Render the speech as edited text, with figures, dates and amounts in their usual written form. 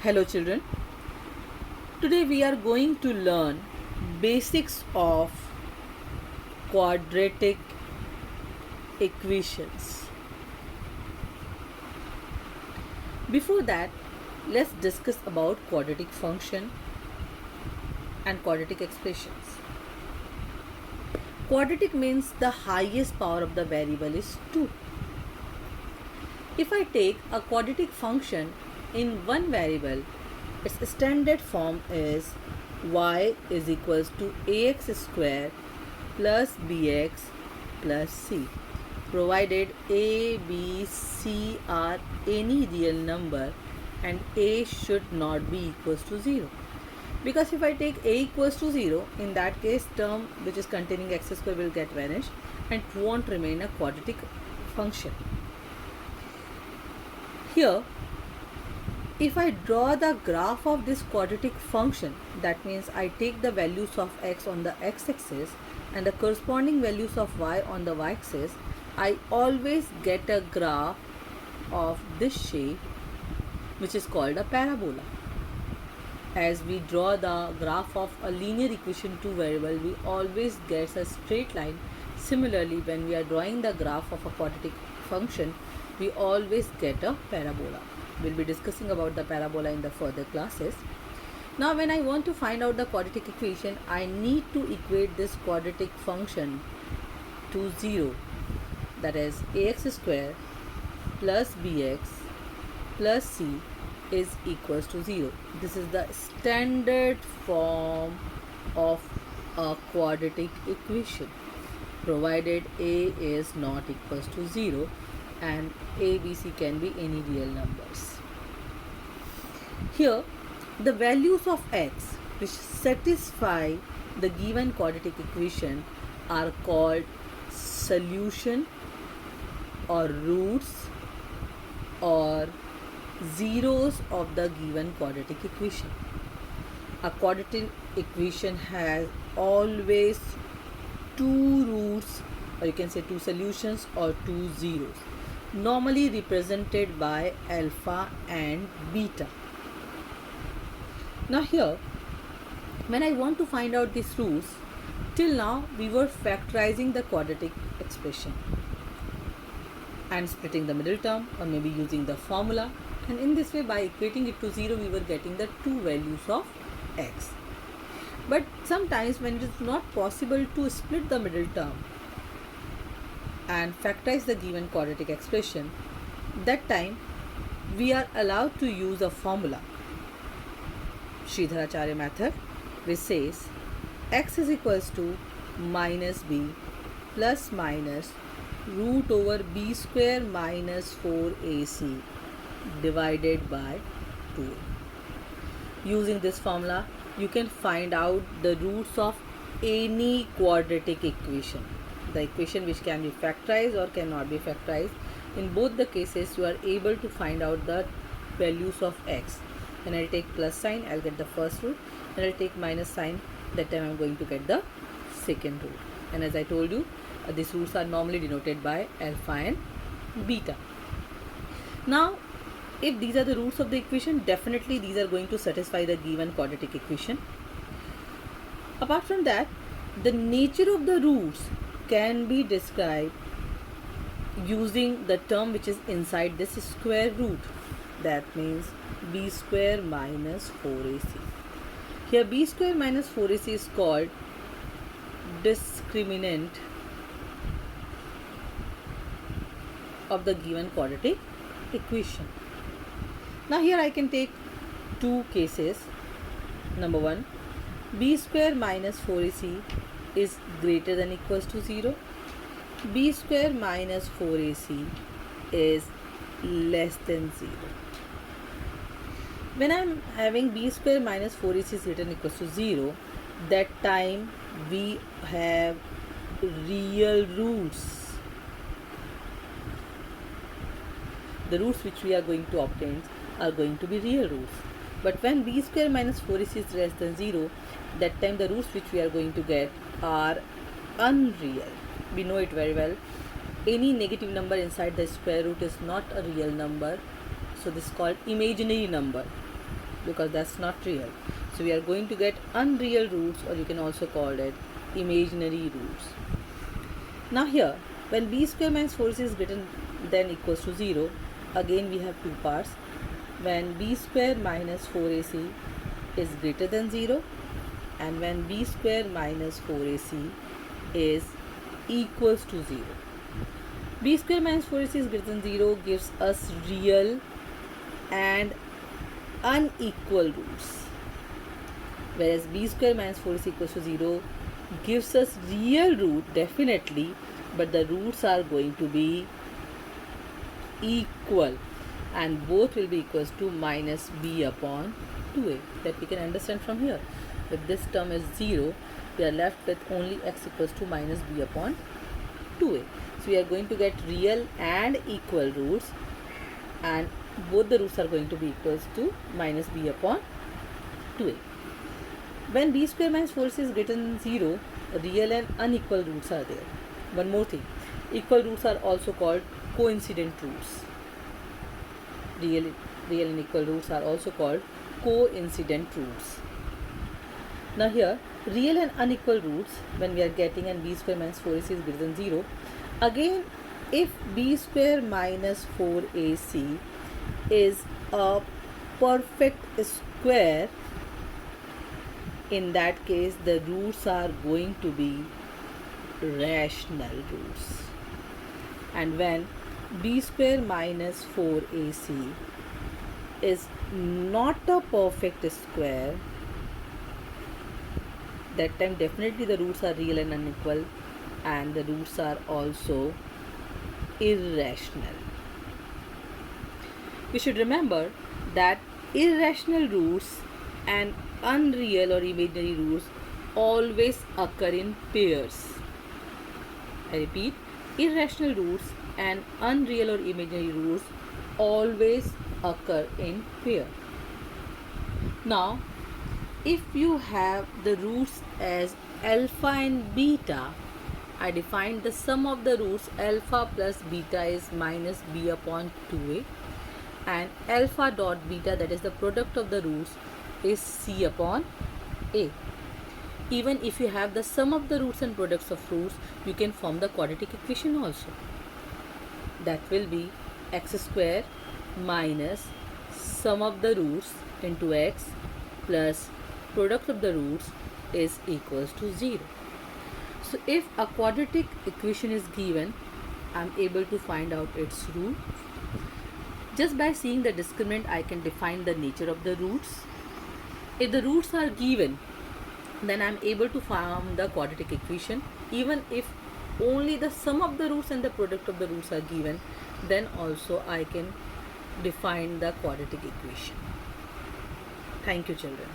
Hello children. Today we are going to learn basics of quadratic equations. Before that, let's discuss about quadratic function and quadratic expressions. Quadratic means the highest power of the variable is 2. If I take a quadratic function in one variable, its standard form is y is equals to ax square plus bx plus c, provided a, b, c are any real number and a should not be equals to 0. Because if I take a equals to 0, in that case term which is containing x square will get vanished and it won't remain a quadratic function. Here, if I draw the graph of this quadratic function, that means I take the values of x on the x-axis and the corresponding values of y on the y-axis, I always get a graph of this shape which is called a parabola. As we draw the graph of a linear equation 2 variable, we always get a straight line. Similarly, when we are drawing the graph of a quadratic function, we always get a parabola. We'll be discussing about the parabola in the further classes. Now when I want to find out the quadratic equation, I need to equate this quadratic function to 0. That is ax square plus bx plus c is equals to 0. This is the standard form of a quadratic equation, provided a is not equals to 0 and a, b, c can be any real numbers. Here, the values of x which satisfy the given quadratic equation are called solution or roots or zeros of the given quadratic equation. A quadratic equation has always two roots, or you can say two solutions or two zeros, normally represented by alpha and beta. Now here, when I want to find out these roots, till now we were factorizing the quadratic expression and splitting the middle term or maybe using the formula, and in this way by equating it to 0 we were getting the two values of x. But sometimes when it is not possible to split the middle term and factorize the given quadratic expression, that time we are allowed to use a formula, Sridharacharya method, which says x is equals to minus b plus minus root over b square minus 4ac divided by 2. Using this formula, you can find out the roots of any quadratic equation, the equation which can be factorized or cannot be factorized. In both the cases, you are able to find out the values of x. When I take plus sign, I'll get the first root. When I take minus sign, that time I'm going to get the second root. And as I told you, these roots are normally denoted by alpha and beta. Now, if these are the roots of the equation, definitely these are going to satisfy the given quadratic equation. Apart from that, the nature of the roots can be described using the term which is inside this square root. That means b square minus 4ac. Here b square minus 4ac is called discriminant of the given quadratic equation. Now here I can take two cases. Number one, b square minus 4ac is greater than equals to 0. b square minus 4ac is less than 0. When I am having b square minus 4ac is greater than equals to 0, that time we have real roots. The roots which we are going to obtain are going to be real roots. But when b square minus 4ac is less than 0, that time the roots which we are going to get are unreal. We know it very well. Any negative number inside the square root is not a real number. So this is called imaginary number. because that's not real. So we are going to get unreal roots, or you can also call it imaginary roots. Now here, when b square minus 4ac is greater than equals to 0, again we have two parts. When b square minus 4ac is greater than 0, and when b square minus 4ac is equals to 0. b square minus 4ac is greater than 0 gives us real and unequal roots, whereas b square minus 4ac equals to 0 gives us real root definitely, but the roots are going to be equal, and both will be equals to minus b upon 2a. That we can understand from here. If this term is 0, we are left with only x equals to minus b upon 2a. So we are going to get real and equal roots, and both the roots are going to be equals to minus b upon 2a. When b square minus 4ac is greater than 0, real and unequal roots are there. One more thing, equal roots are also called coincident roots. Real and equal roots are also called coincident roots. Now here, real and unequal roots, when we are getting and b square minus 4ac is greater than 0, again if b square minus 4ac is a perfect square, in that case the roots are going to be rational roots. And when b square minus 4ac is not a perfect square, that time definitely the roots are real and unequal, and the roots are also irrational. We should remember that irrational roots and unreal or imaginary roots always occur in pairs. I repeat, irrational roots and unreal or imaginary roots always occur in pair. Now, if you have the roots as alpha and beta, I defined the sum of the roots alpha plus beta is minus b upon 2a, and alpha dot beta, that is the product of the roots, is c upon a. Even if you have the sum of the roots and products of roots, you can form the quadratic equation also. That will be x square minus sum of the roots into x plus product of the roots is equals to 0. So if a quadratic equation is given, I am able to find out its root. Just by seeing the discriminant, I can define the nature of the roots. If the roots are given, then I am able to form the quadratic equation. Even if only the sum of the roots and the product of the roots are given, then also I can define the quadratic equation. Thank you, children.